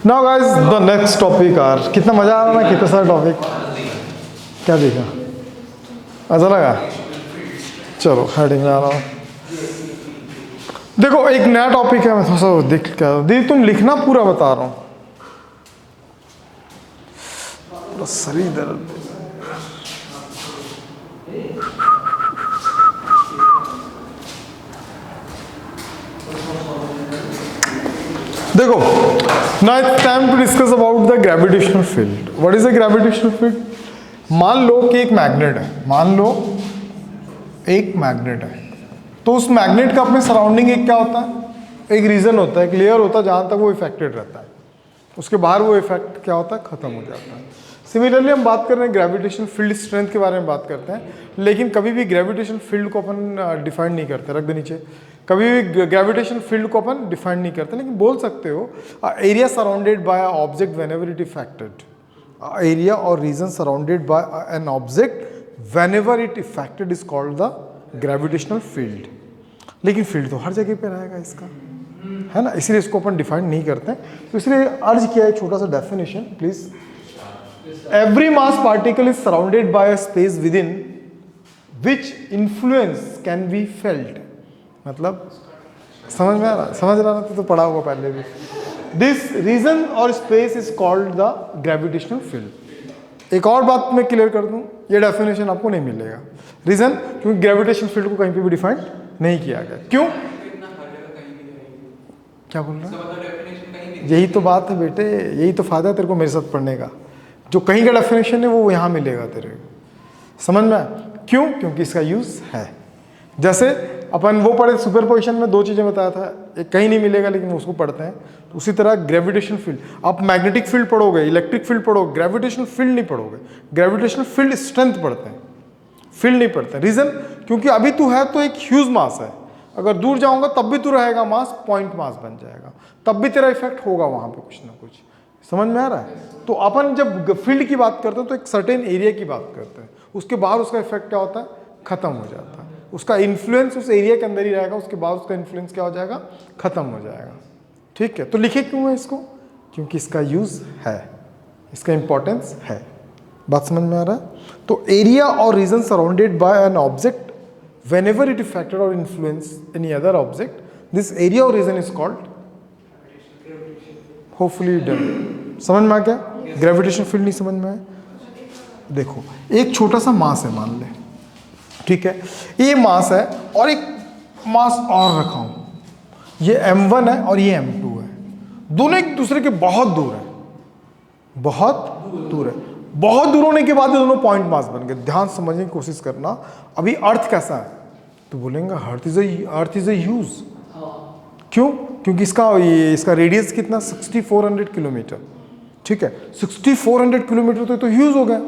Now guys the next topic are, कितना मजा आ रहा ना, कितना सारा टॉपिक। क्या देखा, अच्छा लगा? चलो हेडिंग ला रहा हूँ। देखो एक नया टॉपिक है, मैं थोड़ा सा देख क्या दीदी तुम लिखना, पूरा बता रहा हूँ। शरीर दर्द। देखो, now it's time to discuss about the gravitational field. What is a gravitational field? मान लो कि एक मैग्नेट है, मान लो एक मैग्नेट है, तो उस मैग्नेट का अपने सराउंडिंग एक क्या होता है, एक रीजन होता है, एक लेयर होता है जहाँ तक वो इफेक्टेड रहता है, उसके बाहर वो इफेक्ट क्या होता है, खत्म हो जाता है। सिमिलरली हम बात कर रहे हैं ग्रेविटेशन फील्ड स्ट्रेंथ के बारे में बात करते हैं, लेकिन कभी भी ग्रेविटेशन फील्ड को अपन डिफाइन नहीं करते, रख दे नीचे। कभी भी ग्रेविटेशन फील्ड को अपन डिफाइन नहीं करते, लेकिन बोल सकते हो area surrounded by a object whenever it affected, area और region surrounded by an object whenever it affected is called the gravitational field. लेकिन फील्ड तो हर जगह पे रहेगा इसका, है ना, इसीलिए इसको अपन डिफाइन नहीं करते हैं। तो इसलिए अर्ज किया है छोटा सा definition please. Every mass particle is surrounded by a space with in which influence can be felt. मतलब समझ में आ रहा, समझ रहा तो पढ़ा होगा पहले भी। दिस रीजन और space is called the gravitational field. एक और बात मैं क्लियर कर दूं, ये डेफिनेशन आपको नहीं मिलेगा। रीजन, क्योंकि ग्रेविटेशनल फील्ड को कहीं पे भी डिफाइन नहीं किया गया। क्यों? क्या बोल रहा है? यही तो बात है बेटे, यही तो फायदा है तेरे को मेरे साथ पढ़ने का। जो कहीं का डेफिनेशन है वो यहाँ मिलेगा तेरे को, समझ में? क्यों? क्योंकि इसका यूज है। जैसे अपन वो पढ़े सुपरपोजिशन में, दो चीजें बताया था, एक कहीं नहीं मिलेगा लेकिन उसको पढ़ते हैं। तो उसी तरह ग्रेविटेशन फील्ड, आप मैग्नेटिक फील्ड पढ़ोगे, इलेक्ट्रिक फील्ड पढ़ोगे, ग्रेविटेशनल फील्ड नहीं पढ़ोगे। ग्रेविटेशनल फील्ड स्ट्रेंथ पढ़ते हैं, फील्ड नहीं पढ़ते। रीजन, क्योंकि अभी तू है तो एक ह्यूज मास है, अगर दूर जाऊंगा तब भी तू रहेगा मास, पॉइंट मास बन जाएगा, तब भी तेरा इफेक्ट होगा वहां पे कुछ ना कुछ। समझ में आ रहा है? तो अपन जब फील्ड की बात करते हैं तो एक सर्टेन एरिया की बात करते हैं, उसके बाहर उसका इफेक्ट क्या होता है, खत्म हो जाता है। उसका इन्फ्लुएंस उस एरिया के अंदर ही रहेगा, उसके बाद उसका इन्फ्लुएंस क्या हो जाएगा, खत्म हो जाएगा। ठीक है, तो लिखे क्यों है इसको? क्योंकि इसका यूज है, इसका इंपॉर्टेंस है। बात समझ में आ रहा है? तो एरिया और region surrounded by an object whenever it affected or influenced any other object, this area or region is called, hopefully done। समझ में आ गया? ग्रेविटेशन फील्ड नहीं समझ में आया? देखो एक छोटा सा मास है मान ले, ठीक है, ये मास है और एक मास और रखा हूं, ये m1 है और ये m2 है, दोनों एक दूसरे के बहुत दूर है, बहुत दूर है। बहुत दूर होने के बाद ये दोनों पॉइंट मास बन गए। ध्यान समझने की कोशिश करना। अभी अर्थ कैसा है तो बोलेंगे अर्थ इज ए ह्यूज। क्यों? क्योंकि इसका रेडियस कितना, 6400 किलोमीटर। ठीक है, 6400 किलोमीटर तो ह्यूज हो गया।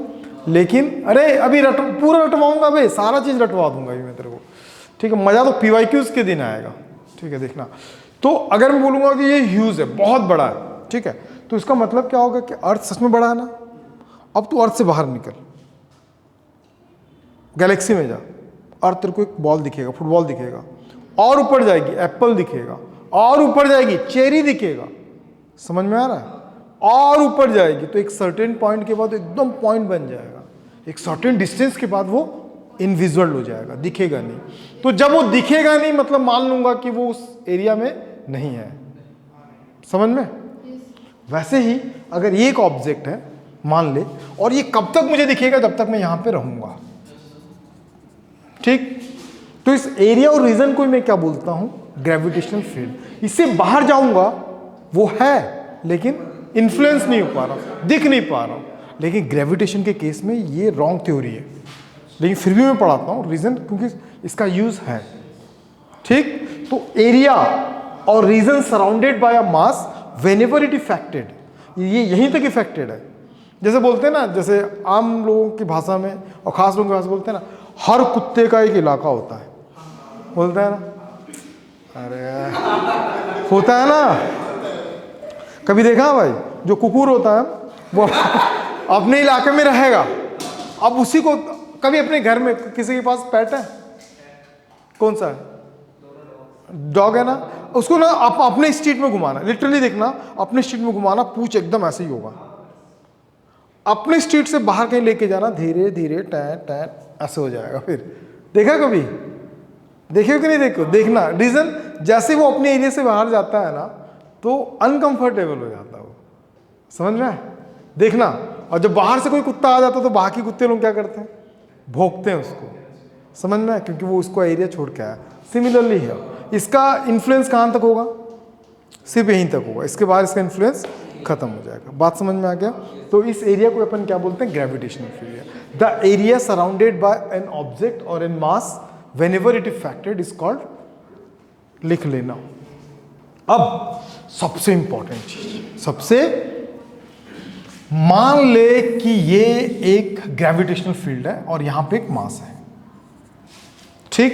लेकिन अरे अभी पूरा रटवाऊंगा भाई, सारा चीज रटवा दूंगा मैं तेरे को। ठीक है, मजा तो पीवाईक्यूज के दिन आएगा। ठीक है, देखना। तो अगर मैं बोलूंगा कि ये ह्यूज है, बहुत बड़ा है, ठीक है, तो इसका मतलब क्या होगा कि अर्थ सच में बड़ा है ना। अब तू अर्थ से बाहर निकल, गैलेक्सी में जा, अर्थ तेरे को एक बॉल दिखेगा, फुटबॉल दिखेगा, और ऊपर जाएगी एप्पल दिखेगा, और ऊपर जाएगी चेरी दिखेगा। समझ में आ रहा है? और ऊपर जाएगी तो एक सर्टेन पॉइंट के बाद एकदम पॉइंट बन जाएगा, एक सर्टेन डिस्टेंस के बाद वो इनविजुअल हो जाएगा, दिखेगा नहीं। तो जब वो दिखेगा नहीं मतलब मान लूंगा कि वो उस एरिया में नहीं है। समझ में? वैसे ही अगर ये एक ऑब्जेक्ट है मान ले, और ये कब तक मुझे दिखेगा, जब तक मैं यहां पे रहूंगा। ठीक, तो इस एरिया और रीजन को मैं क्या बोलता हूं, ग्रेविटेशनल फील्ड। इससे बाहर जाऊंगा वो है, लेकिन इन्फ्लुएंस नहीं हो पा रहा, दिख नहीं पा रहा हूं। लेकिन ग्रेविटेशन के केस में ये रॉन्ग थ्योरी है, लेकिन फिर भी मैं पढ़ाता हूं। रीजन, क्योंकि इसका यूज है। ठीक, तो एरिया और region surrounded by a mass whenever it affected, ये यहीं तक इफेक्टेड है। जैसे बोलते हैं ना, जैसे आम लोगों की भाषा में और खास लोगों की भाषा बोलते हैं ना, हर कुत्ते का एक इलाका होता है, बोलते हैं ना। अरे होता है ना, कभी देखा भाई, जो कुकुर होता है वो अपने इलाके में रहेगा। अब उसी को कभी अपने घर में किसी के पास पेट है, कौन सा है, डॉग है ना, उसको ना आप अपने स्ट्रीट में घुमाना, लिटरली देखना, अपने स्ट्रीट में घुमाना, पूछ एकदम ऐसे ही होगा। अपने स्ट्रीट से बाहर कहीं लेके जाना, धीरे धीरे टैट टैट ऐसे हो जाएगा। फिर देखा कभी, देखियो कि नहीं देखो, देखना रीजन, जैसे वो अपने एरिया से बाहर जाता है ना तो अनकंफर्टेबल हो जाता है वो, समझ में है? देखना। और जब बाहर से कोई कुत्ता आ जाता है तो बाकी कुत्ते लोग क्या करते हैं, भौंकते हैं उसको, समझ में है? क्योंकि वो उसको एरिया छोड़ के आया। सिमिलरली है, इसका इन्फ्लुएंस कहाँ तक होगा, सिर्फ यहीं तक होगा, इसके बाद इसका इन्फ्लुएंस खत्म हो जाएगा। बात समझ में आ गया? तो इस एरिया को अपन क्या बोलते हैं, gravitational field. The area surrounded by an object और an mass whenever it affected is called, लिख लेना। अब सबसे इंपॉर्टेंट चीज, सबसे, मान ले कि ये एक ग्रेविटेशनल फील्ड है और यहां पे एक मास है, ठीक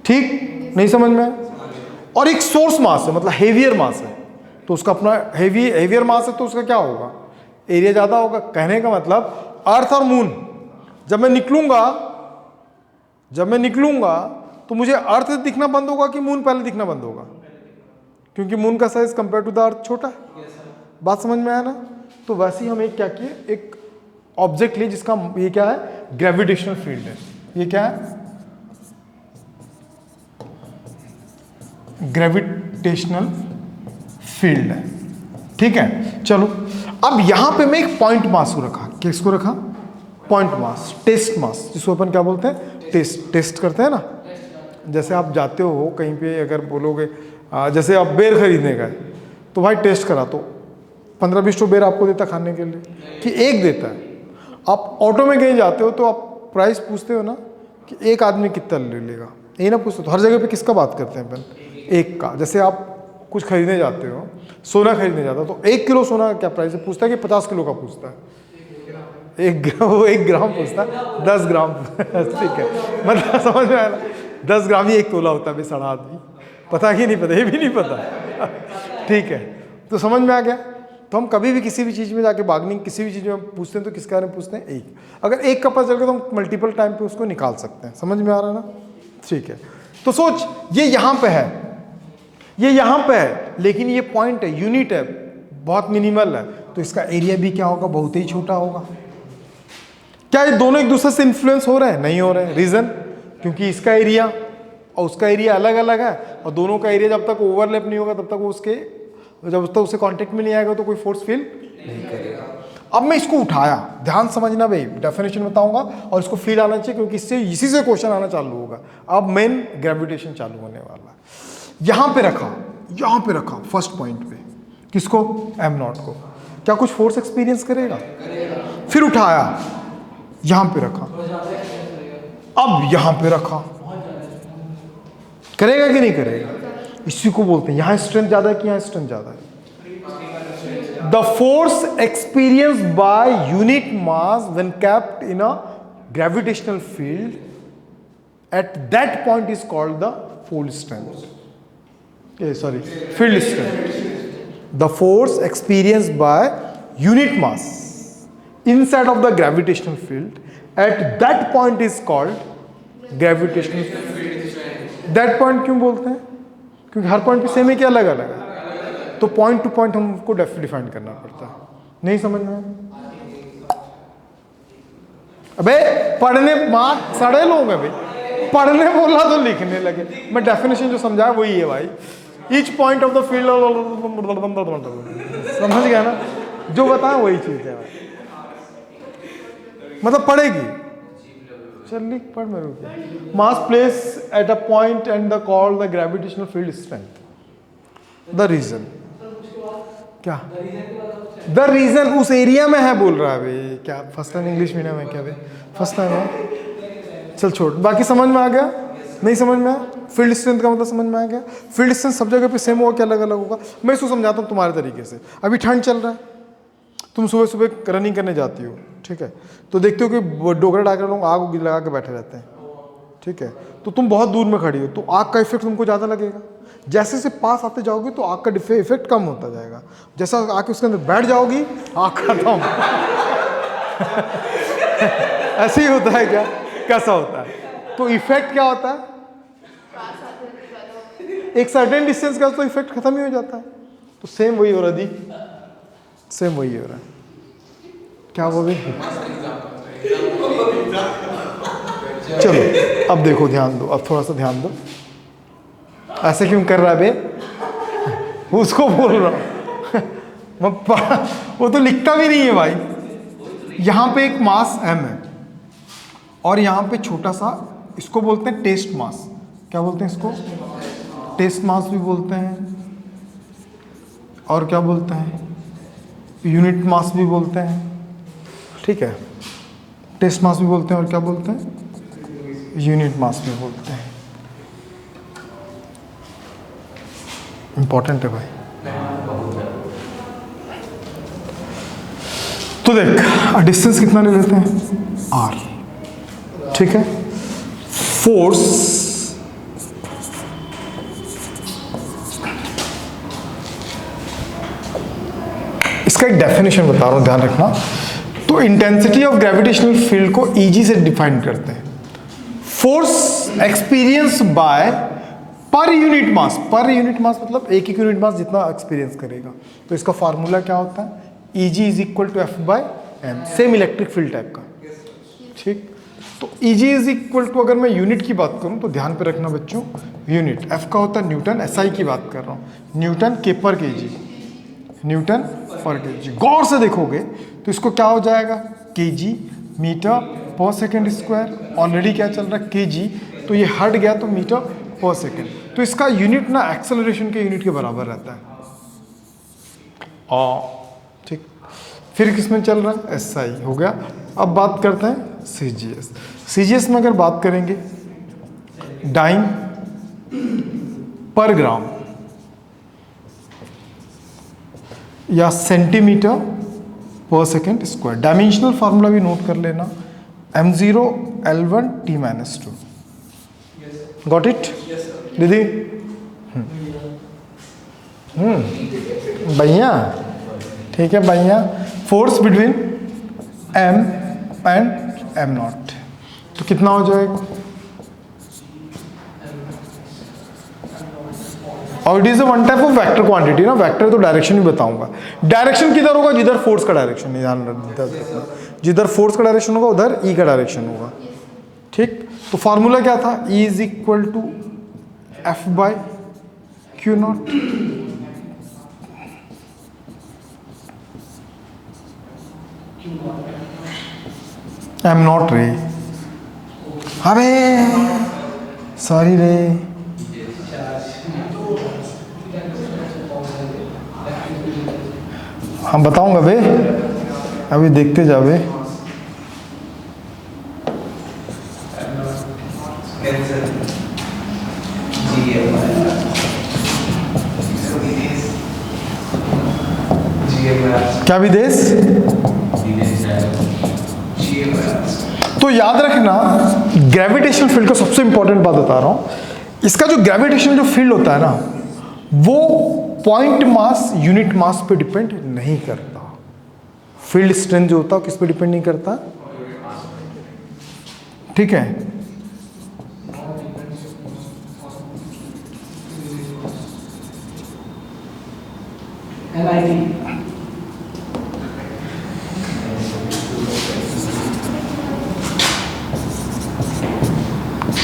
ठीक, नहीं समझ में? और एक सोर्स मास है, मतलब हेवियर मास है, तो उसका अपना हेवियर मास है, तो उसका क्या होगा, एरिया ज्यादा होगा। कहने का मतलब अर्थ और मून, जब मैं निकलूंगा तो मुझे अर्थ दिखना बंद होगा कि मून पहले दिखना बंद होगा, क्योंकि मून का size compare to the earth छोटा है। बात समझ में आया ना? तो वैसे ही हम एक क्या किए, एक ऑब्जेक्ट लिए जिसका ये क्या है, ग्रेविटेशनल फील्ड है। ये क्या है, ग्रेविटेशनल फील्ड है, ठीक है। चलो अब यहां पे मैं एक पॉइंट मास को रखा, किसको रखा, पॉइंट मास, टेस्ट मास, जिसको अपन क्या बोलते हैं, टेस्ट करते हैं ना। जैसे आप जाते हो कहीं पे, अगर बोलोगे जैसे आप बेर खरीदने गए तो भाई टेस्ट करा, तो 15-20 बेर आपको देता खाने के लिए कि एक देता है। आप ऑटो में कहीं जाते हो तो आप प्राइस पूछते हो ना कि एक आदमी कितना ले लेगा, यही ना पूछते। तो हर जगह पे किसका बात करते हैं अपन, एक का। जैसे आप कुछ खरीदने जाते हो, सोना खरीदने जाता हो, तो 1 किलो सोना का क्या प्राइस है, पूछता है कि 50 किलो का पूछता है, वो 1 ग्राम पूछता है, 10 ग्राम ठीक है, मतलब समझ में आया ना, 10 ग्राम ही 1 तोला होता है बेसड़ा आदमी, पता कि नहीं पता, ये भी नहीं पता ठीक है। तो समझ में आ गया। तो हम कभी भी किसी भी चीज़ में जाके बार्गेनिंग, किसी भी चीज़ में पूछते हैं तो किसके बारे में पूछते हैं, एक। अगर एक का पता चल गया तो हम मल्टीपल टाइम पे उसको निकाल सकते हैं। समझ में आ रहा है ना? ठीक है। तो सोच, ये यहाँ पे है, ये यहाँ पे है, लेकिन ये पॉइंट है, यूनिट है, बहुत मिनिमल है, तो इसका एरिया भी क्या होगा, बहुत ही छोटा होगा। क्या ये दोनों एक दूसरे से इन्फ्लुएंस हो रहे हैं? नहीं हो रहे हैं। रीजन, क्योंकि इसका एरिया और उसका एरिया अलग अलग है, और दोनों का एरिया जब तक ओवरलैप नहीं होगा तब तक वो उसके, जब तक उसे कांटेक्ट में नहीं आएगा तो कोई फोर्स फील नहीं करेगा। अब मैं इसको उठाया, ध्यान समझना भाई, डेफिनेशन बताऊंगा और इसको फील आना चाहिए, क्योंकि इससे इसी से क्वेश्चन आना चालू होगा। अब मेन ग्रेविटेशन चालू होने वाला है। यहां पे रखा फर्स्ट पॉइंट पे, किसको, m0 को। क्या कुछ फोर्स एक्सपीरियंस करेगा? फिर उठाया, यहां पे रखा, अब यहां पे रखा, करेगा कि नहीं करेगा? इसी को बोलते हैं, यहां स्ट्रेंथ ज्यादा है कि यहां स्ट्रेंथ ज्यादा है। The force experience by unit mass when kept in a gravitational field at that point is called the field strength, field strength. The force experience by unit mass inside of the gravitational field at that point is called gravitational field. that point क्यों बोलते हैं? क्योंकि हर point पे same है कि अलग अलग है, तो पॉइंट टू पॉइंट हमको डिफाइन करना पड़ता है। नहीं समझ में? अबे पढ़ने मार्क सड़े लोग हैं भाई, पढ़ने बोला तो लिखने लगे। मैं डेफिनेशन जो समझाया वही है भाई, each point of the field, समझ गया ना? जो बताया वही चीज है भाई, मतलब पढ़ेगी। चल लिख, पढ़ मेरे को। Mass place at a point and the call the gravitational field strength. The region क्या, द रीजन उस एरिया में है बोल रहा है भाई। क्या फर्स्ट टाइम इंग्लिश मीडियम है क्या भाई? फर्स्ट टाइम है, चल छोड़, बाकी समझ में आ गया? नहीं समझ में आया? फील्ड स्ट्रेंथ का मतलब समझ में आ गया? फील्ड स्ट्रेंथ सब जगह पे सेम होगा कि अलग अलग होगा? मैं इसको समझाता हूँ तुम्हारे तरीके से। अभी ठंड चल रहा है, तुम सुबह सुबह रनिंग करने जाती हो, ठीक है, तो देखते हो कि डोगरा डाकर लोग आग लगा के बैठे रहते हैं, ठीक है, तो तुम बहुत दूर में खड़ी हो तो आग का इफेक्ट तुमको ज़्यादा लगेगा। जैसे से पास आते जाओगे तो आग का इफेक्ट कम होता जाएगा। जैसा आके उसके अंदर बैठ जाओगी, आग खत्म ऐसे ही होता है क्या? कैसा होता है? तो इफेक्ट क्या होता है? एक सर्टेन डिस्टेंस का तो इफेक्ट खत्म ही हो जाता है। तो सेम वही हो रहा दी, सेम वही हो रहा है। क्या वो भी, चलो अब देखो, ध्यान दो, अब थोड़ा सा ध्यान दो। ऐसे क्यों कर रहा है बे? उसको बोल रहा हूँ वो तो लिखता भी नहीं है भाई। यहाँ पे एक मास m है और यहाँ पे छोटा सा, इसको बोलते हैं टेस्ट मास। क्या बोलते हैं इसको? टेस्ट मास भी बोलते हैं, और क्या बोलते हैं, यूनिट मास भी बोलते हैं। ठीक है, टेस्ट मास भी बोलते हैं और क्या बोलते हैं, यूनिट मास भी बोलते हैं। इंपॉर्टेंट है भाई। तो देख, डिस्टेंस कितना ले लेते हैं, r। ठीक है, फोर्स इसका एक डेफिनेशन बता रहा हूं, ध्यान रखना। तो इंटेंसिटी ऑफ ग्रेविटेशनल फील्ड को Eg से डिफाइन करते हैं। Force experience by per unit mass. Per unit mass मतलब एक यूनिट मास जितना एक्सपीरियंस करेगा। तो इसका फार्मूला क्या होता है, Eg is equal to F by m। Same electric field type का। ठीक, तो Eg इज इक्वल टू, अगर मैं यूनिट की बात करूं तो ध्यान पे रखना बच्चों, यूनिट F का होता है न्यूटन, SI की बात कर रहा हूं, न्यूटन के पर केजी, न्यूटन पर केजी। गौर से देखोगे तो इसको क्या हो जाएगा, केजी मीटर पर सेकेंड स्क्वायर। ऑलरेडी क्या चल रहा है, केजी, तो ये हट गया तो मीटर पर सेकेंड। तो इसका यूनिट ना एक्सेलरेशन के यूनिट के बराबर रहता है। ठीक, फिर किसमें चल रहा है, SI हो गया। अब बात करते हैं CGS। CGS में अगर बात करेंगे, डाइन पर ग्राम या सेंटीमीटर पर सेकेंड स्क्वायर। डायमेंशनल फार्मूला भी नोट कर लेना, m0 L1 T-2। Got it दीदी? भैया ठीक है भैया। Force between m and m0, तो कितना हो जाएगा, और it is one type of vector quantity ना। वेक्टर तो डायरेक्शन भी बताऊंगा। डायरेक्शन किधर होगा, जिधर फोर्स का डायरेक्शन है, ध्यान रखना, जिधर फोर्स का डायरेक्शन होगा उधर E का डायरेक्शन होगा। ठीक, तो फार्मूला क्या था, E is equal to F by Q0। m0 रे, अबे सॉरी रे, हम बताऊंगा बे, अभी देखते जावे। क्या विदेश? तो याद रखना, ग्रेविटेशनल फील्ड का सबसे इंपॉर्टेंट बात बता रहा हूं। इसका जो ग्रेविटेशनल जो फील्ड होता है ना, वो पॉइंट मास यूनिट मास पे डिपेंड नहीं करता। फील्ड स्ट्रेंथ जो होता है किस पे डिपेंड नहीं करता। ठीक है,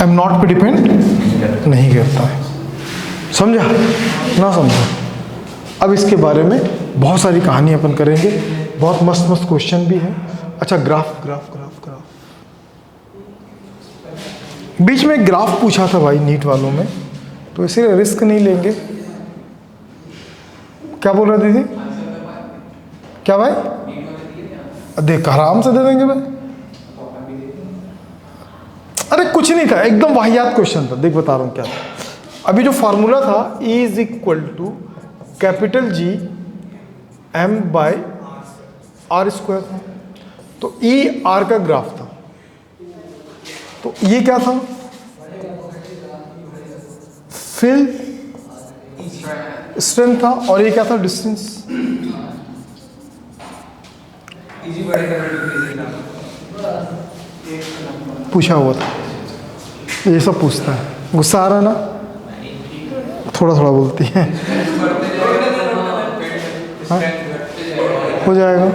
m0 पे डिपेंड नहीं करता है। समझा ना, समझा? अब इसके बारे में बहुत सारी कहानी अपन करेंगे, बहुत मस्त मस्त क्वेश्चन भी है। अच्छा, ग्राफ ग्राफ ग्राफ ग्राफ, बीच में ग्राफ पूछा था भाई नीट वालों में, तो इसीलिए रिस्क नहीं लेंगे। क्या बोल रहे दीदी? क्या भाई? देख आराम से दे देंगे भाई। अरे कुछ नहीं था, एकदम वाहियात क्वेश्चन था। देख बता रहा हूं क्या था। अभी जो फॉर्मूला था, E is equal to capital G m by r square था। तो E r का ग्राफ था। तो ये क्या था, फील्ड स्ट्रेंथ था, और ये क्या था, डिस्टेंस। पूछा हुआ था, ये सब पूछता है। गुस्सा आ रहा है ना? थोड़ा थोड़ा बोलती है। हाँ? हो जाएगा।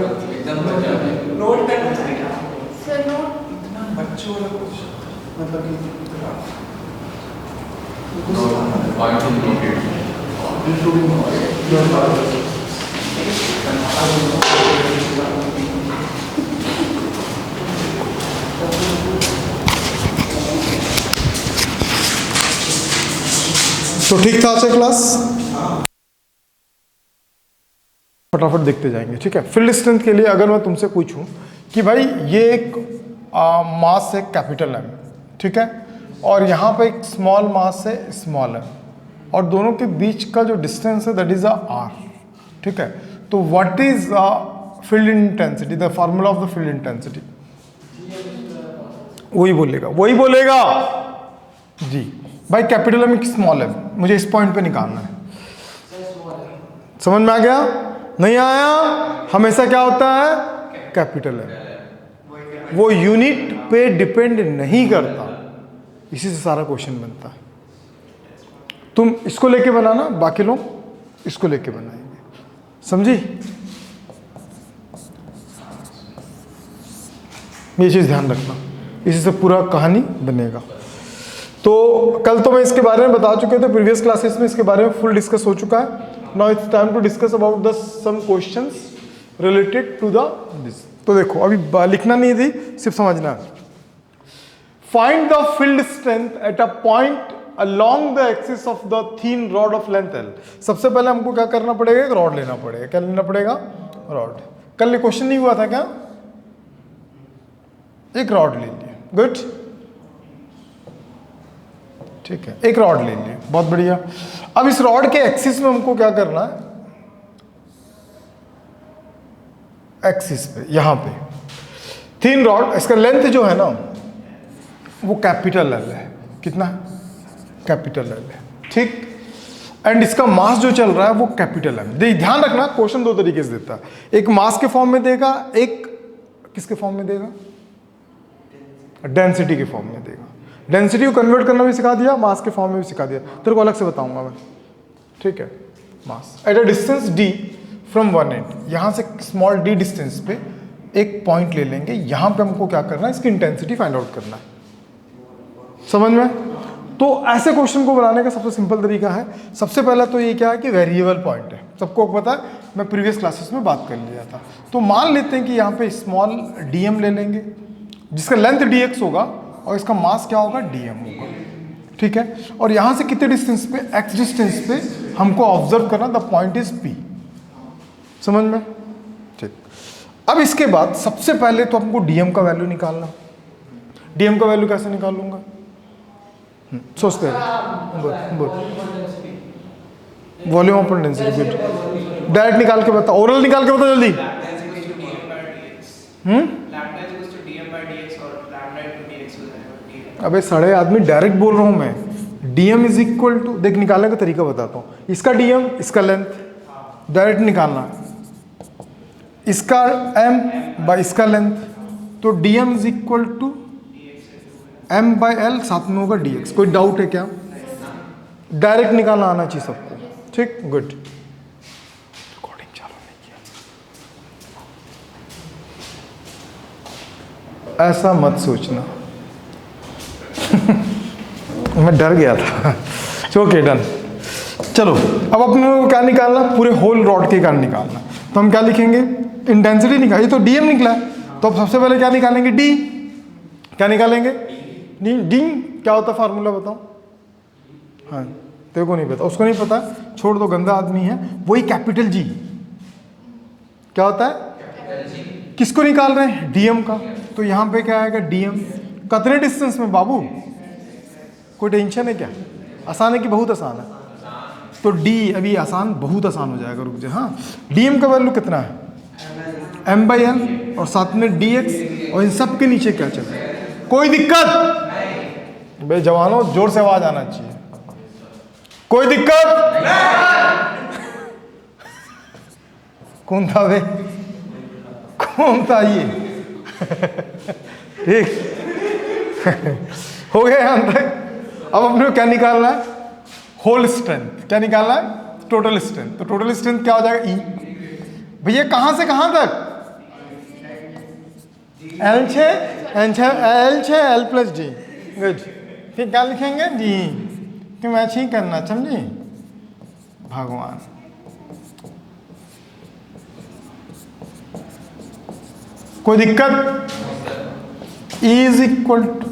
तो ठीक था आज का क्लास, फटाफट देखते जाएंगे, ठीक है। फील्ड स्ट्रेंथ के लिए अगर मैं तुमसे पूछूं कि भाई ये एक मास है कैपिटल एम, ठीक है, और यहाँ पे एक स्मॉल मास है स्मॉल एम, और दोनों के बीच का जो डिस्टेंस है दैट इज आर, ठीक है। तो what is field intensity, the formula of the field intensity? वही बोलेगा जी भाई, कैपिटल एम स्मॉल एम, मुझे इस पॉइंट पे निकालना है। समझ में आ गया? नहीं आया? हमेशा क्या होता है? कैपिटल एम, वो यूनिट पे डिपेंड नहीं करता, इसी से सारा क्वेश्चन बनता है। तुम इसको लेके बनाना, बाकी लोग इसको लेके बनाएंगे, समझी? ये चीज ध्यान रखना, इसी से पूरा कहानी बनेगा। तो कल तो मैं इसके बारे में बता चुके थे, प्रीवियस क्लासेस में इसके बारे में फुल डिस्कस हो चुका है। Now it's time to discuss about the some questions related to the this. तो देखो, अभी लिखना नहीं थी, सिर्फ समझना है। Find the field strength at a point along the axis of the thin rod of length L. सबसे पहले हमको क्या करना पड़ेगा? एक रॉड लेना पड़ेगा। क्या लेना पड़ेगा? रॉड। कल ये क्वेश्चन नहीं हुआ था क्या? एक रॉड ले लिए, गुड, ठीक है, एक रॉड ले लिए, बहुत बढ़िया। अब इस रॉड के एक्सिस में हमको क्या करना है? एक्सिस पे, यहां पे थिन रॉड, इसका लेंथ जो है ना वो कैपिटल एल है। कितना? कैपिटल एल है, ठीक। एंड इसका मास जो चल रहा है वो कैपिटल एम। ध्यान रखना, क्वेश्चन दो तरीके से देता है, एक मास के फॉर्म में देगा, एक किसके फॉर्म में देगा? डेंसिटी के फॉर्म में देगा। डेंसिटी को कन्वर्ट करना भी सिखा दिया, मास के फॉर्म में भी सिखा दिया, तेरे को अलग से बताऊंगा मैं, ठीक है। Mass at a distance D from one and, यहां से स्मॉल डी डिस्टेंस पे एक पॉइंट ले लेंगे, यहां पे हमको क्या करना है? इसकी इंटेंसिटी फाइंड आउट करना है। समझ में? तो ऐसे क्वेश्चन को बनाने का सबसे सिंपल तरीका है, सबसे पहला तो ये क्या है कि वेरिएबल पॉइंट है, सबको पता है, मैं प्रीवियस क्लासेस में बात कर लिया था। तो मान लेते हैं कि यहाँ पे स्मॉल डीएम ले लेंगे, जिसका लेंथ dx होगा और इसका मास क्या होगा? dm होगा, ठीक है। और यहां से कितने डिस्टेंस पे? x डिस्टेंस पे हमको ऑब्जर्व करना, द पॉइंट इज p। समझ में? ठीक। अब इसके बाद सबसे पहले तो हमको dm का वैल्यू निकालना। dm का वैल्यू कैसे निकालूंगा? सोचते हैं, volume upon density, good. Direct निकाल के बता, ओरल निकाल के बता जल्दी। अबे साढ़े आदमी, डायरेक्ट बोल रहा हूं मैं। dm इज इक्वल टू, देख निकालने का तरीका बताता हूं, इसका dm, इसका लेंथ, डायरेक्ट निकालना है, इसका m बाय इसका लेंथ, तो dm is equal to m by l, साथ में होगा dx। कोई डाउट है क्या? डायरेक्ट निकालना आना चाहिए सबको, ठीक, गुड। रिकॉर्डिंग चालू नहीं किया, ऐसा मत सोचना। मैं डर गया था। Okay, done. चलो, अब अपने को क्या निकालना? पूरे होल रॉड के कारण निकालना। तो हम क्या लिखेंगे? इंटेंसिटी निकाली, तो dm निकला, तो अब सबसे पहले क्या निकालेंगे? d। क्या निकालेंगे? d। क्या होता है फार्मूला बताओ? हाँ, तेरे को नहीं पता, उसको नहीं पता, छोड़ दो, गंदा आदमी है। वही कैपिटल G। क्या होता है? किसको निकाल रहे हैं? dm का। तो यहां पे क्या आएगा? dm। कितने डिस्टेंस में बाबू? कोई टेंशन है क्या? आसान है कि बहुत आसान है? तो d अभी आसान, बहुत आसान हो जाएगा, रुक जा। हाँ, dm का वैल्यू कितना है? m बाई एल, और साथ में dx, और इन सब के नीचे क्या चल रहा है? कोई दिक्कत? बे जवानों, जोर से आवाज आना चाहिए। कोई दिक्कत? कौन था बे? कौन था ये? ठीक। हो गया यहां तक। अब अपने को क्या निकालना है? होल स्ट्रेंथ क्या निकालना है, टोटल स्ट्रेंथ। तो टोटल स्ट्रेंथ क्या हो जाएगा, ई। भैया कहां से कहां तक, L6 L plus D. Good, फिर क्या लिखेंगे, डी, कि मैच ही करना, समझी भगवान। कोई दिक्कत, E इज इक्वल टू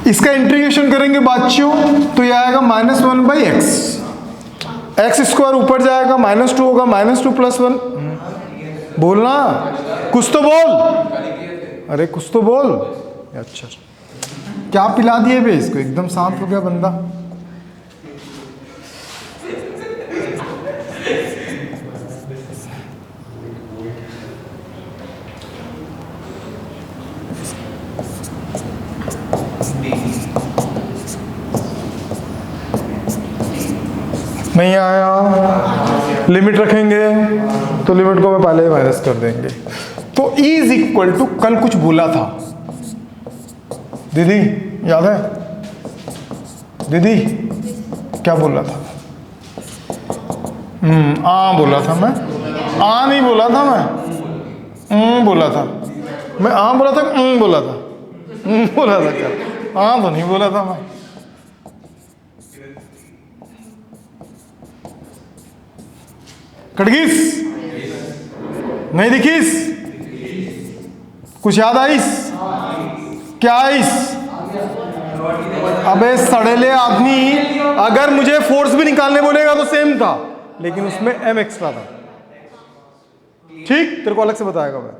इसका इंटीग्रेशन करेंगे बच्चों तो ये आएगा -1/x, एक्स स्क्वायर ऊपर जाएगा, -2 होगा, -2 + 1। बोलना, कुछ तो बोल, अरे कुछ तो बोल। अच्छा, क्या पिला दिए बे इसको, एकदम शांत हो गया बंदा। नहीं आया, लिमिट रखेंगे तो लिमिट को मैं पहले माइनस कर देंगे। तो E इज इक्वल टू, कल कुछ बोला था दीदी, याद है दीदी, क्या बोला था, आ बोला था मैं, आ नहीं बोला था मैं, बोला था मैं, आ बोला था, बोला था, बोला था, क्या आ तो नहीं बोला था मैं। कटगिस नहीं दिखीस, कुछ याद आईस, क्या आईस, अबे सड़ेले आदमी, अगर मुझे फोर्स भी निकालने बोलेगा तो सेम था, लेकिन उसमें m एक्स्ट्रा था। ठीक, तेरे को अलग से बताएगा मैं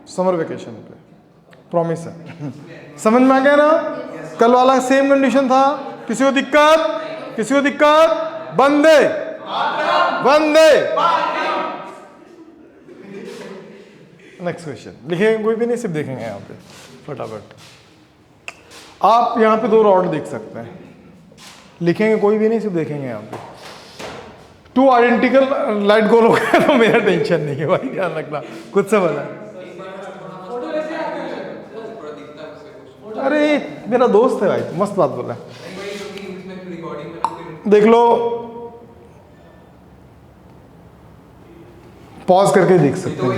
समर वेकेशन पे, प्रॉमिस है। समझ में आ गया ना, कल वाला सेम कंडीशन था। किसी को दिक्कत, किसी को दिक्कत, बंदे बंदे। नेक्स्ट क्वेश्चन लिखेंगे, कोई भी नहीं, सिर्फ देखेंगे यहाँ पे फटाफट। आप यहाँ पे 2 रॉड देख सकते हैं, लिखेंगे कोई भी नहीं, सिर्फ देखेंगे यहाँ पे। 2 आइडेंटिकल लाइट गोल हो गया तो मेरा टेंशन नहीं है भाई, ध्यान रखना, खुद से बना। अरे मेरा दोस्त है भाई, मस्त बात बोला। देख लो, पॉज करके देख सकते हो।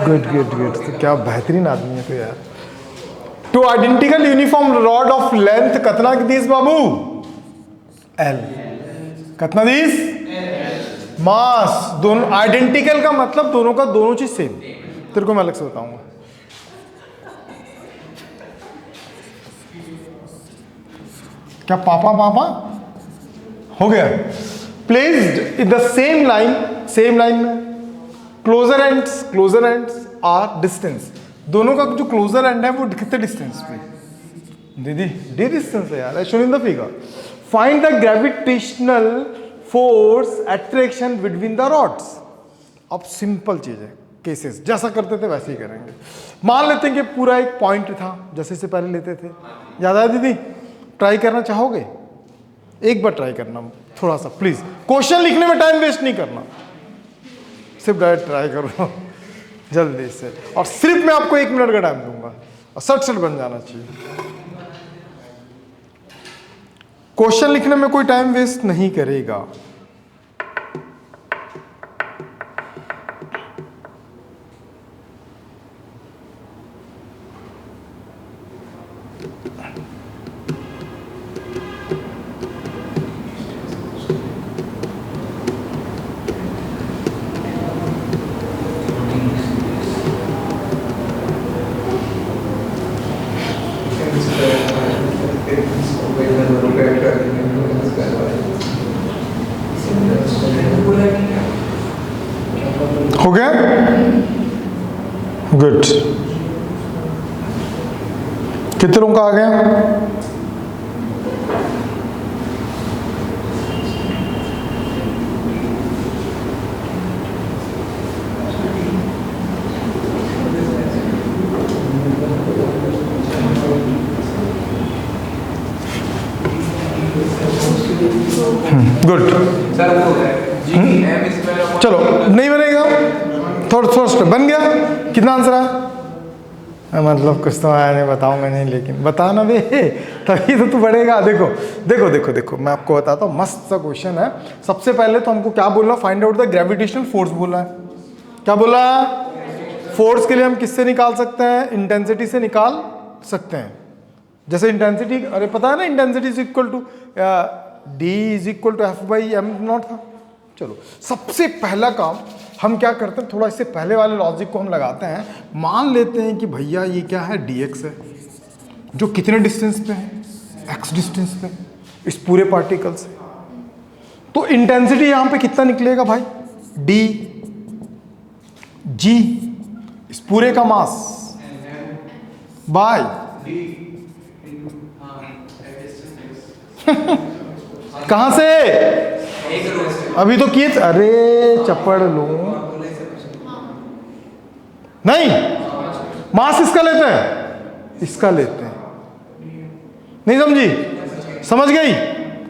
गुड गुड गुड, तो क्या बेहतरीन आदमी है तो यार। 2 identical uniform rod of length कितना दिस बाबू, L, कितना दिस, मास। दोनों आइडेंटिकल का मतलब दोनों का दोनों चीज सेम। तेरे को मैं अलग से बताऊंगा। क्या पापा पापा हो गया। Placed in the same line में क्लोजर एंड्स आर डिस्टेंस। दोनों का जो क्लोजर एंड है वो कितने डिस्टेंस पे, दीदी डी डिस्टेंस है यार, shown in the figure. Find the gravitational force attraction between the rods. अब सिंपल चीज है, केसेस जैसा करते थे वैसे ही करेंगे। मान लेते हैं कि पूरा एक पॉइंट था जैसे से पहले लेते थे, याद आया दीदी। ट्राई करना चाहोगे, एक बार ट्राई करना थोड़ा सा प्लीज। क्वेश्चन लिखने में टाइम वेस्ट नहीं करना, सिर्फ डायरेक्ट ट्राई करो जल्दी से। और सिर्फ मैं आपको 1 मिनट का टाइम दूंगा और सट बन जाना चाहिए। क्वेश्चन लिखने में कोई टाइम वेस्ट नहीं करेगा। हो गया, गुड। कितने लोगों का आ गया। गुड। सर वो जी m स्क्वायर चलो नहीं बनेगा, थोड़ा स्टेप बन गया। कितना आंसर है? मतलब कुछ तो आया नहीं, बताऊंगा नहीं, लेकिन बताना बे तभी तो तू बढ़ेगा। देखो देखो देखो देखो, मैं आपको बताता हूँ, मस्त सा क्वेश्चन है। सबसे पहले तो हमको क्या बोलना, find out the gravitational force बोला है। क्या बोला? फोर्स के लिए हम किससे निकाल सकते हैं? इंटेंसिटी से निकाल सकते हैं। जैसे इंटेंसिटी, अरे पता है ना, intensity is equal to D is equal to F by M not था। चलो सबसे पहला काम हम क्या करते हैं, थोड़ा इससे पहले वाले लॉजिक को हम लगाते हैं। मान लेते हैं कि भैया ये क्या है, dx है, जो कितने डिस्टेंस पे है? x डिस्टेंस पे, इस पूरे पार्टिकल से। तो इंटेंसिटी यहां पे कितना निकलेगा भाई? d g, इस पूरे का मास बाय कहां से? अभी तो किए, अरे चपड़ लो नहीं, मास इसका लेते हैं, इसका लेते हैं, नहीं समझी? समझ गई?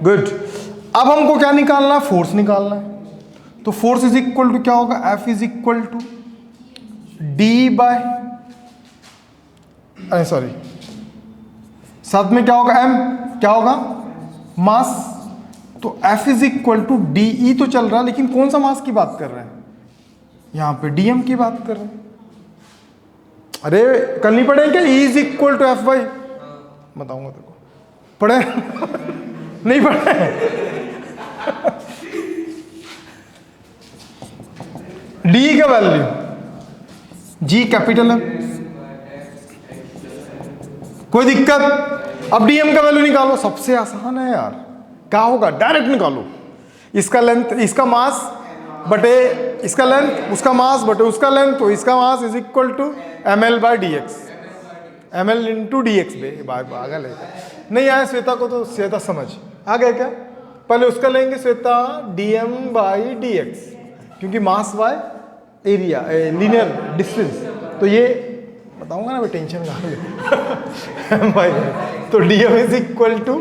गुड। अब हमको क्या निकालना है? फोर्स निकालना है। तो फोर्स इज इक्वल टू क्या होगा? F is equal to D by, अरे सॉरी, साथ में क्या होगा? m, क्या होगा? मास। तो F is equal to D E तो चल रहा है, लेकिन कौन सा मास की बात कर रहे हैं? यहां पे dm की बात कर रहे हैं। अरे करनी पड़ेगी क्या? E is equal to F by, बताऊंगा तेरे को, पढ़े नहीं पढ़े? डी का वैल्यू, जी कैपिटल है, कोई दिक्कत? अब डीएम का वैल्यू निकालो, सबसे आसान है यार। क्या होगा? डायरेक्ट निकालो। इसका लेंथ, इसका मास बटे इसका लेंथ, उसका मास बटे उसका लेंथ, तो इसका mass is equal to ml by D x, M L into D x. पागल है, नहीं आया श्वेता को तो श्वेता समझ आ गया क्या? पहले उसका लेंगे Shweta, dm by D x, क्योंकि mass by area, linear distance. तो ये बताऊंगा ना, मैं टेंशन कहाँ एम बाई, तो dm is equal to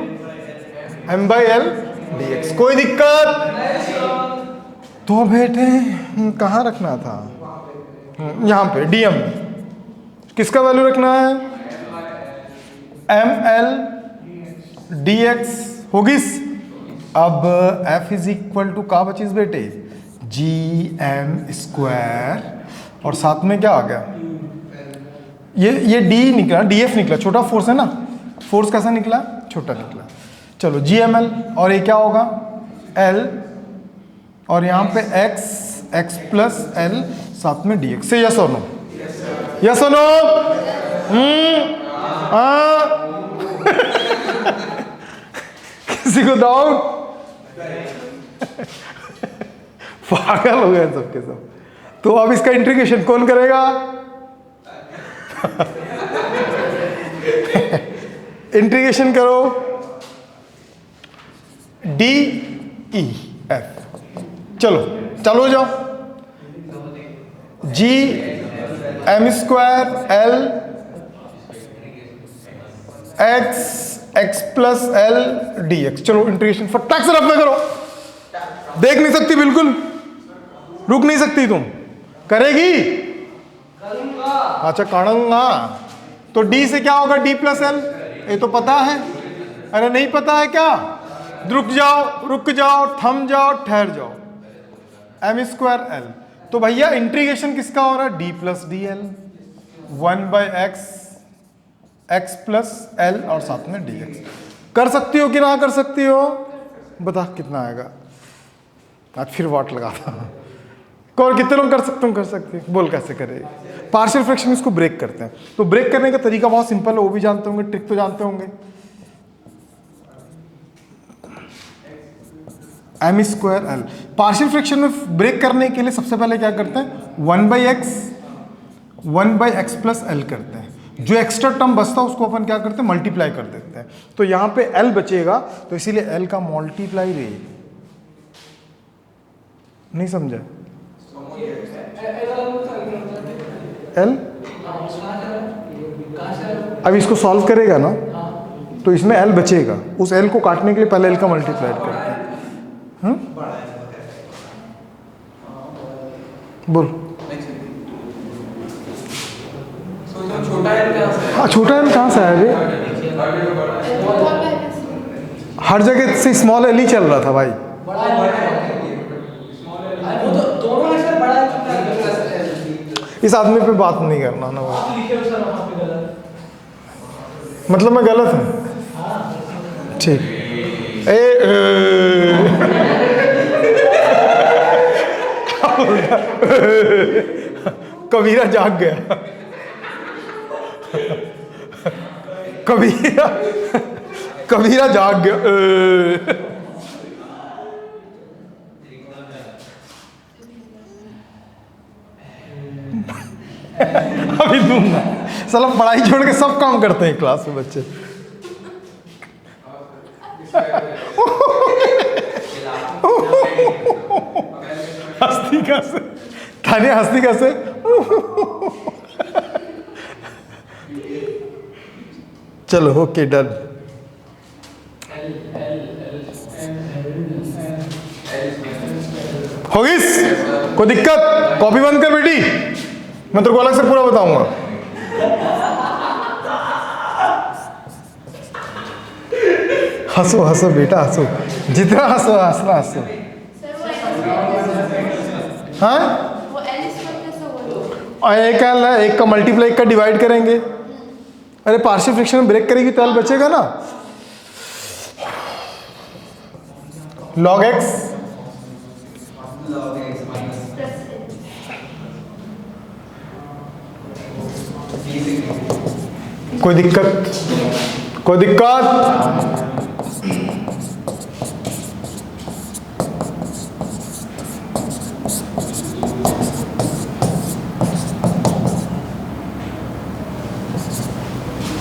m by L D x. कोई दिक्कत? तो बेटे कहाँ रखना था? यहाँ पे dm किसका वैल्यू रखना है? ml dx होगी। अब f इज इक्वल टू का बचीज बेटे? gm स्क्वायर, और साथ में क्या आ गया? ये d निकला, df निकला, छोटा फोर्स है ना, फोर्स कैसा निकला? छोटा निकला। चलो gml, और ये क्या होगा? l, और यहाँ पे x प्लस l, साथ में dx। से यस और नो? यस और नो? किसी को डाउट? पागल हो गए सबके सब। तो अब इसका इंटीग्रेशन कौन करेगा? इंटीग्रेशन करो, डी ई एफ। चलो चालू हो जाओ। G M square L x plus L D x. चलो इंटीग्रेशन फटाक से रफ में करो। देख नहीं सकती, बिल्कुल रुक नहीं सकती तुम। करेगी? अच्छा करूंगा। तो डी से क्या होगा? डी प्लस एल, ये तो पता है। अरे नहीं पता है क्या? रुक जाओ, रुक जाओ, थम जाओ, ठहर जाओ। एम स्क्वायर एल, तो भैया इंटीग्रेशन किसका हो रहा है? D plus D L, 1 by x plus L, और साथ में डी एक्स। कर सकती हो कि ना कर सकती हो? बता कितना आएगा? आज फिर वाट लगा था। कौन, कितने लोग कर सकते हो? कर सकते हो, बोल कैसे करेगा? पार्शियल फ्रैक्शन इसको ब्रेक करते हैं। तो ब्रेक करने का तरीका बहुत सिंपल है, वो भी जानते होंगे, ट्रिक तो जानते होंगे। M square L, partial fraction में ब्रेक करने के लिए सबसे पहले क्या करते हैं? 1 बाई एक्स प्लस एल करते हैं। जो एक्स्ट्रा टर्म बचता है उसको अपन क्या करते हैं? मल्टीप्लाई कर देते हैं। तो यहां पे एल बचेगा, तो इसीलिए एल का मल्टीप्लाई रे। नहीं समझा? एल अब इसको सॉल्व करेगा ना, तो इसमें एल बचेगा। उस एल को काटने के लिए पहले एल का मल्टीप्लाई करते हैं। बोल। छोटा एल कहाँ से है? हाँ, छोटा एल कहाँ से आया बे? हर जगह से स्मॉल एल ही चल रहा था भाई। इस आदमी पे बात नहीं करना ना भाई, मतलब मैं गलत हूँ। ठीक। कबीरा जाग गया। कबीरा कबीरा जाग गया। अभी दूंगा। साला पढ़ाई छोड़ के सब काम करते हैं क्लास में बच्चे। हंसती कैसे तानिया, हंसती कैसे? चलो ओके डन। होगी कोई दिक्कत? कॉपी बंद कर बेटी, मैं तेरे को अलग से पूरा बताऊंगा। हंसो हंसो बेटा हंसो, जितना हंसो हंसना हंसो। हाँ, एक एल है, एक का मल्टीप्लाई, एक का डिवाइड करेंगे। अरे पार्शियल फ्रैक्शन में ब्रेक करेगी तो एल बचेगा ना। लॉग एक्स कोई दिक्कत? कोई दिक्कत?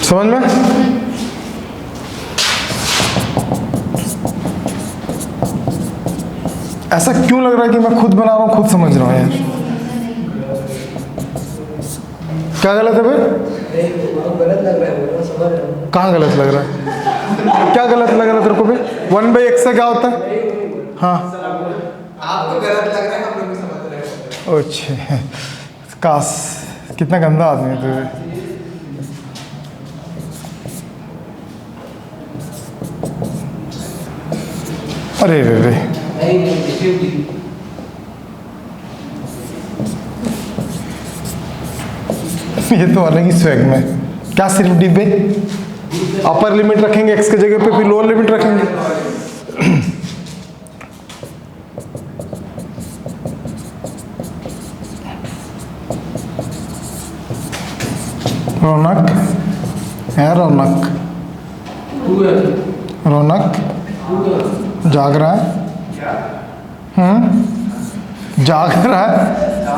समझ में? ऐसा क्यों लग रहा है कि मैं खुद बना रहा हूं, खुद समझ रहा हूं यार? क्या गलत है भाई? गलत लग रहा है, समझ रहा हूं। कहाँ गलत लग रहा है? क्या गलत लग रहा है तेरे को भाई? 1/x से क्या होता है? हाँ, आपको गलत लग रहा है, हम लोग भी समझ रहे हैं। अच्छा काश, कितना गंदा आदमी है तू। अरे रे रे, ये तो अलग ही स्वैग में। क्या सिर्फ डिब्बे? अपर लिमिट रखेंगे एक्स की जगह पे, फिर लोअर लिमिट रखेंगे। रौनक है, रौनक रौनक जाग रहा है। जाग रहा है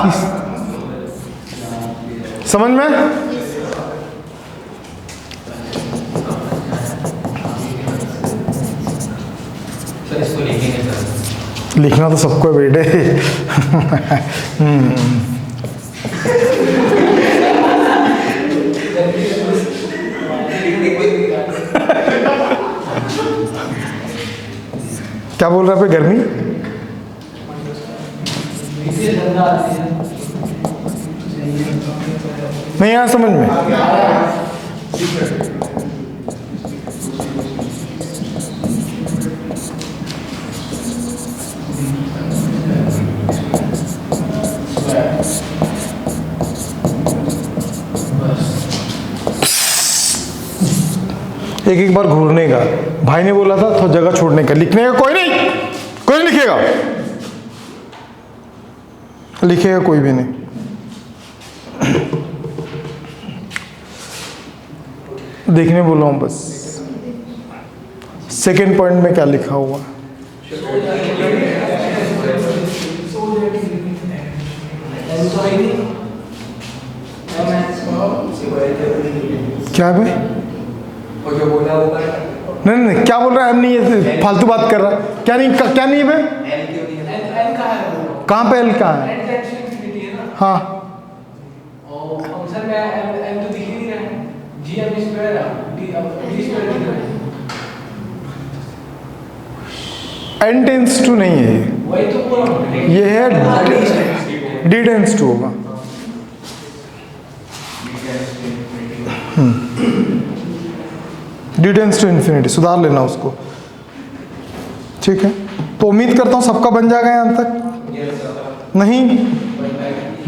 किस? समझ में? लिखना तो सबको है बेटे। क्या बोल रहा है पे? गर्मी नहीं आया समझ में? एक एक बार घूरने का। भाई ने बोला था तो जगह छोड़ने का, लिखने का कोई नहीं, कोई नहीं लिखेगा, लिखेगा कोई भी नहीं। देखने बोला हूं बस। सेकेंड पॉइंट में क्या लिखा हुआ? क्या भाई? जो बोला होगा नहीं नहीं, क्या बोल रहा है? नहीं, ये फालतू बात कर रहा है। क्या नहीं, क्या नहीं है भाई? कहाँ पे एल कहाँ है? हाँ, n टेंस टू नहीं है वही तो पूरा ये है d टेंस टू होगा। d टेंस टू इन्फिनिटी, सुधार लेना उसको, ठीक है। तो उम्मीद करता हूँ सबका बन जाएगा यहाँ तक, नहीं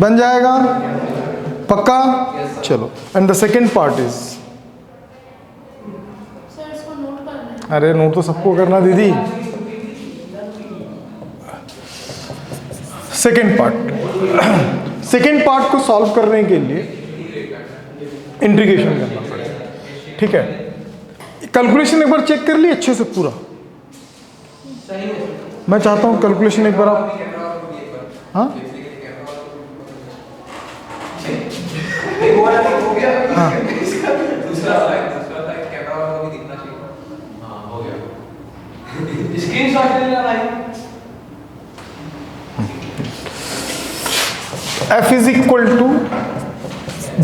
बन जाएगा पक्का? चलो, and the second part is, sir इसको नोट करना है। अरे नोट तो सबको करना दीदी। सेकेंड पार्ट, सेकेंड पार्ट को सॉल्व करने के लिए इंटीग्रेशन करना पड़ेगा, ठीक है। कैलकुलेशन एक बार चेक कर ली अच्छे से पूरा, मैं चाहता हूँ कैलकुलेशन एक बार आप, हाँ हाँ दूसरा था कैमरा वाला को भी दिखना चाहिए। हाँ हो गया। स्क्रीनशॉट ले लेना भाई। f is equal to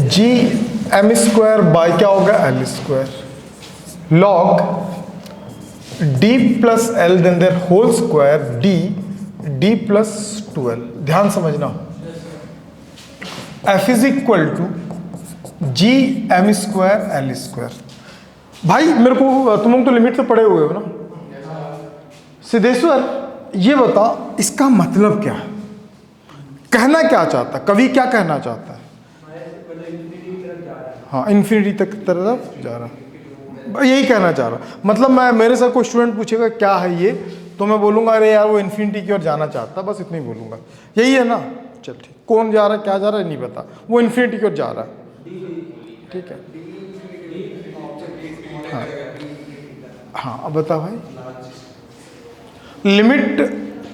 G M square by क्या होगा L square log D plus L then their whole square D plus 12। ध्यान समझना, f is equal to G M square L square. भाई मेरे को, तुम लोग तो लिमिट से पढ़े हुए हो ना। सिद्धेश्वर ये बता इसका मतलब क्या है, कहना क्या चाहता, कवि क्या कहना चाहता है? हाँ इन्फिनिटी तक तरफ जा रहा, यही कहना चाह रहा। मतलब मैं, मेरे से कोई स्टूडेंट पूछेगा क्या है ये, तो मैं बोलूँगा अरे यार वो इन्फिनिटी की ओर जाना चाहता, बस इतना ही बोलूँगा, यही है ना। चल ठीक, कौन जा रहा है क्या जा रहा है नहीं पता, वो इन्फिनिटी की ओर जा रहा है, ठीक है। हाँ हाँ अब बता भाई, लिमिट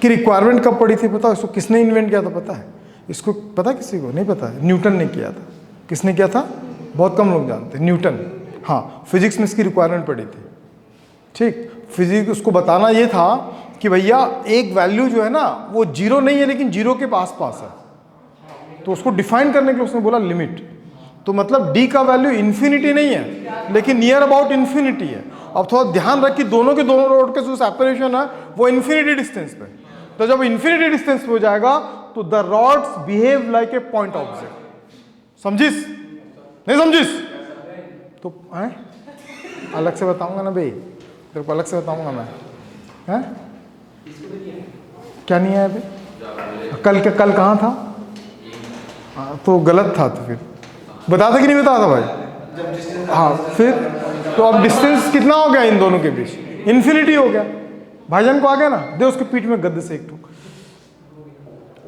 की रिक्वायरमेंट कब पड़ी थी पता है? इसको किसने इन्वेंट किया था पता है? इसको पता किसी को नहीं पता है? न्यूटन ने किया था। किसने किया था? बहुत कम लोग जानते हैं, न्यूटन। हाँ फिजिक्स में इसकी रिक्वायरमेंट पड़ी थी, ठीक। फिजिक्स उसको बताना ये था कि भैया एक वैल्यू जो है ना वो जीरो नहीं है लेकिन जीरो के पास पास है, तो उसको डिफाइन करने के लिए उसने बोला लिमिट। तो मतलब डी का वैल्यू इन्फिनिटी नहीं है लेकिन नियर अबाउट इन्फिनिटी है। अब थोड़ा ध्यान रख कि दोनों के दोनों रोड के जो सेपरेशन है वो इन्फिनिटी डिस्टेंस पे, तो जब इन्फिनिटी डिस्टेंस पे हो जाएगा तो the rods behave like a point object. समझिस नहीं समझिस? तो है अलग से बताऊंगा ना भाई, तेरे को अलग से बताऊंगा मैं, हैं क्या नहीं है अभी? कल कहाँ था? हाँ तो गलत था, तो फिर बता था कि नहीं बता था भाई? हाँ फिर तो अब डिस्टेंस कितना हो गया इन दोनों के बीच? इन्फिनिटी हो गया। भाईजान को आ गया ना, दे उसके पीठ में गद्दे से एक ठोक,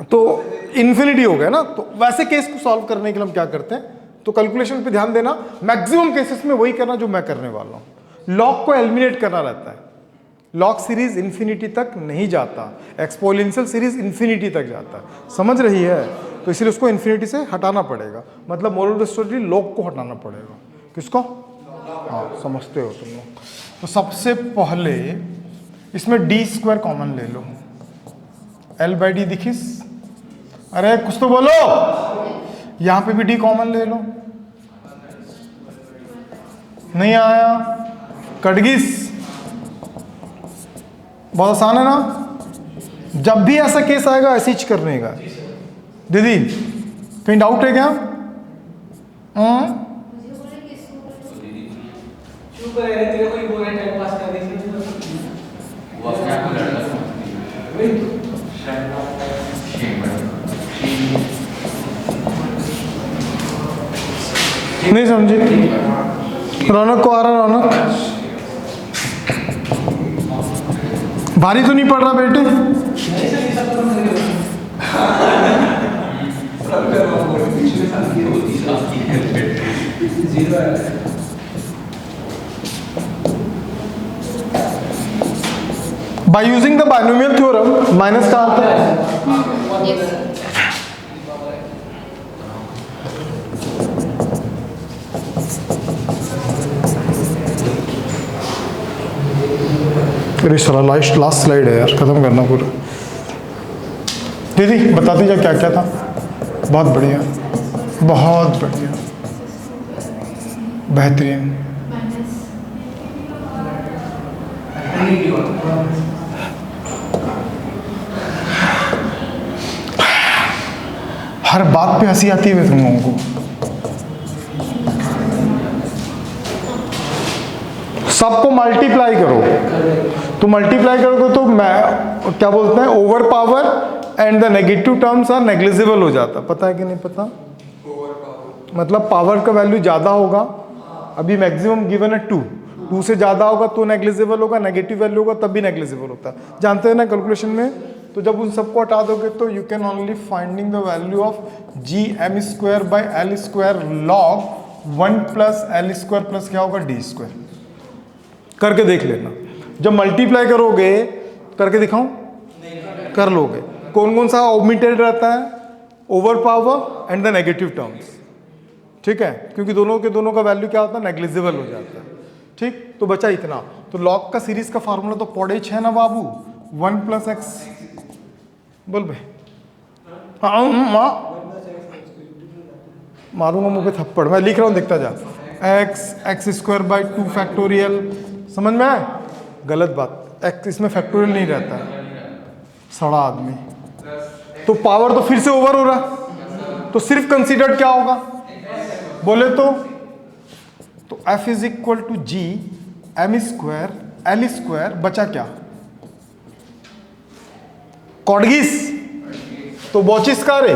तो इन्फिनिटी हो गया ना। तो वैसे केस को सॉल्व करने के लिए हम क्या करते हैं, तो कैलकुलेशन पे ध्यान देना, मैक्सिमम केसेस में वही करना जो मैं करने वाला हूँ। लॉग को एलिमिनेट करना रहता है, लॉग सीरीज इन्फिनिटी तक नहीं जाता, एक्सपोनेंशियल सीरीज इन्फिनिटी तक जाता है, समझ रही है? तो इसलिए उसको इन्फिनिटी से हटाना पड़ेगा, मतलब moral of the story log को हटाना पड़ेगा। किसको? हाँ समझते हो तुम लोग। तो सबसे पहले इसमें डी स्क्वायर कॉमन ले लो, एल बाई डी दिखिस, अरे कुछ तो बोलो, यहाँ पे भी डी कॉमन ले लो, नहीं आया, कटगिस, बहुत आसान है ना। जब भी ऐसा केस आएगा ऐसे ही करने का। दीदी कहीं डाउट है क्या? चुप रहे, तेरे को ही बोल रहे टाइम पास करने के लिए। वो अपने आप को लड़का वही तो। नहीं समझी? रौनक को आ रहा? रौनक भारी तो नहीं पड़ रहा बेटे? By using the binomial theorem minus का आता है। अरे साला लास्ट स्लाइड है यार, खत्म करना पूरा। दीदी बता दीजिए क्या क्या था। बहुत बढ़िया, बहुत बढ़िया, बेहतरीन। हर बात पे हंसी आती है तुम लोगों को। सबको मल्टीप्लाई करो, तो मल्टीप्लाई करोगे तो मैं क्या बोलते हैं, over power and the negative terms are negligible हो जाता। पता है कि नहीं पता? मतलब पावर का वैल्यू ज़्यादा होगा, अभी मैक्सिमम गिवन है 2 से ज़्यादा होगा तो नेग्लिजिबल होगा, नेगेटिव वैल्यू होगा तब भी नेग्लिजिबल होता है। जानते हैं ना कैलकुलेशन में? तो जब उन सबको हटा दोगे तो you can only finding the value of gm²/l² log 1 + l² plus क्या होगा d²। करके देख लेना। जब मल्टीप्लाई करोगे, करके दिखाऊं? कर लोगे। कौन कौन सा ओमिटेड रहता है? Over power and the negative terms. ठीक है, क्योंकि दोनों के दोनों का वैल्यू क्या होता है, नेग्लिजिबल हो जाता है। ठीक, तो बचा इतना। तो लॉग का सीरीज का फार्मूला तो पॉडेज है ना बाबू, 1 + x। बोल भाई। हाँ, मारूंगा मुंह पे थप्पड़। मैं लिख रहा हूँ, देखता जा। x² 2 समझ में आए? गलत बात, x इसमें फैक्टोरियल नहीं रहता है, सड़ा आदमी। तो पावर तो फिर से ओवर हो रहा, तो सिर्फ कंसीडर्ड क्या होगा बोले तो f = gm² l²। बचा क्या? कॉडगिस। तो बॉचिस का रे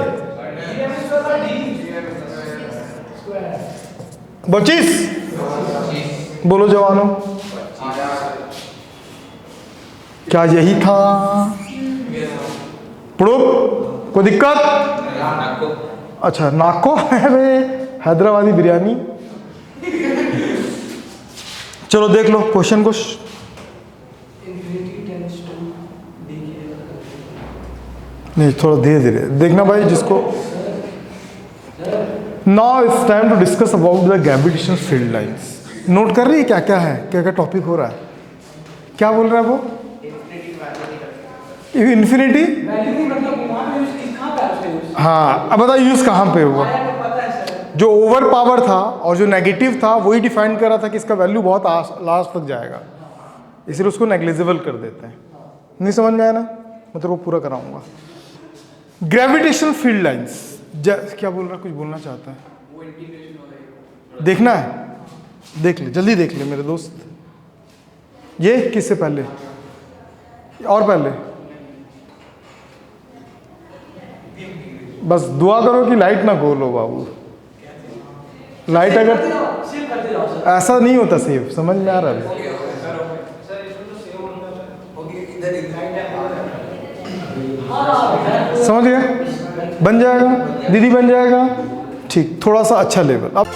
बॉचिस, बोलो जवानों, क्या यही था? प्रूफ? कोई दिक्कत? अच्छा, नाको है बे, हैदराबादी बिरयानी। चलो देख लो क्वेश्चन को। नहीं, थोड़ा धीरे धीरे देखना भाई जिसको। Now it's time to discuss about the gravitational field lines. Note कर रही है क्या क्या है, क्या क्या टॉपिक हो रहा है? क्या बोल रहा है वो? इन्फिनिटी। हाँ, अब बता यूज कहाँ पे हुआ? जो ओवर पावर था और जो नेगेटिव था वही डिफाइन कर रहा था कि इसका वैल्यू बहुत लास्ट तक जाएगा, इसलिए उसको नेग्लिजिबल कर देते हैं। नहीं समझ में आया ना? मैं तेरे को पूरा कराऊंगा। ग्रेविटेशनल फील्ड लाइंस क्या बोल रहा है? कुछ बोलना चाहता है? देखना है? देख ले, जल्दी देख ले मेरे दोस्त। ये किससे पहले और पहले? बस दुआ करो कि लाइट ना खोलो बाबू। लाइट अगर ऐसा नहीं होता सेव, समझ में आ रहा है? समझ गया? बन जाएगा, दीदी बन जाएगा। ठीक, थोड़ा सा अच्छा लेवल अब।